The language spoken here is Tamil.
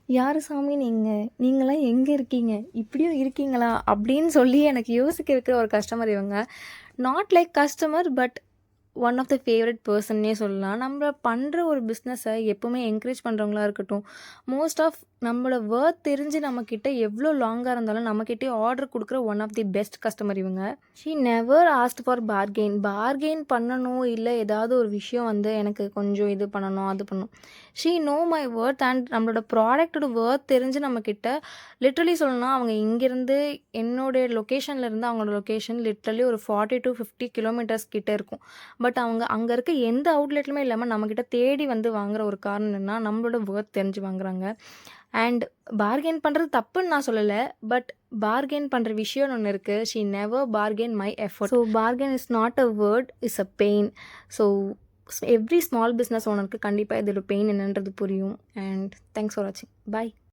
யாரு சாமி நீங்க? நீங்கலாம் எங்க இருக்கீங்க? இப்படியும் இருக்கீங்களா? அப்படின்னு சொல்லி எனக்கு யோசிக்க வைக்கிற ஒரு கஸ்டமர் இவங்க. Not like customer but one of the favourite பெர்சன்னே சொல்லலாம். நம்ம பண்ற ஒரு பிஸ்னஸை எப்பவுமே என்கரேஜ் பண்றவங்களா இருக்கட்டும், மோஸ்ட் ஆஃப் நம்மளோட வொர்த் தெரிஞ்சு நம்மக்கிட்ட எவ்வளோ லாங்கா இருந்தாலும் நம்மக்கிட்டயே ஆர்டர் குடுக்குற one of the best customer இவங்க. She never asked for bargain. Bargain பண்ணணும், இல்ல ஏதாவது ஒரு விஷயம் வந்து எனக்கு கொஞ்சம் இது பண்ணணும், அது பண்ணணும். She know my worth and நம்மளோட ப்ராடக்ட்டோட வொர்த் தெரிஞ்சு நம்மக்கிட்ட லிட்டரலி சொல்லணும்னா, அவங்க இங்கேருந்து என்னுடைய லொக்கேஷன்லேருந்து அவங்களோட லொக்கேஷன் லிட்டரலி ஒரு 40 to 50 கிலோமீட்டர்ஸ் கிட்ட இருக்கும். பட் அவங்க அங்கே இருக்க எந்த அவுட்லெட்லுமே இல்லாமல் நம்மக்கிட்ட தேடி வந்து வாங்குற ஒரு காரணம் என்னன்னா, நம்மளோட வொர்த் தெரிஞ்சு வாங்குறாங்க. அண்ட் பார்கெயின் பண்ணுறது தப்புன்னு நான் சொல்லலை. பட் பார்கெயின் பண்ணுற விஷயம்னு ஒன்று இருக்குது. She never bargain my effort. So bargain is not a word, is a pain. So every small business ஓனருக்கு கண்டிப்பாக இதோட பெயின் என்னன்றது புரியும். அண்ட் தேங்க்ஸ் ஃபார் வாட்சிங். பாய்.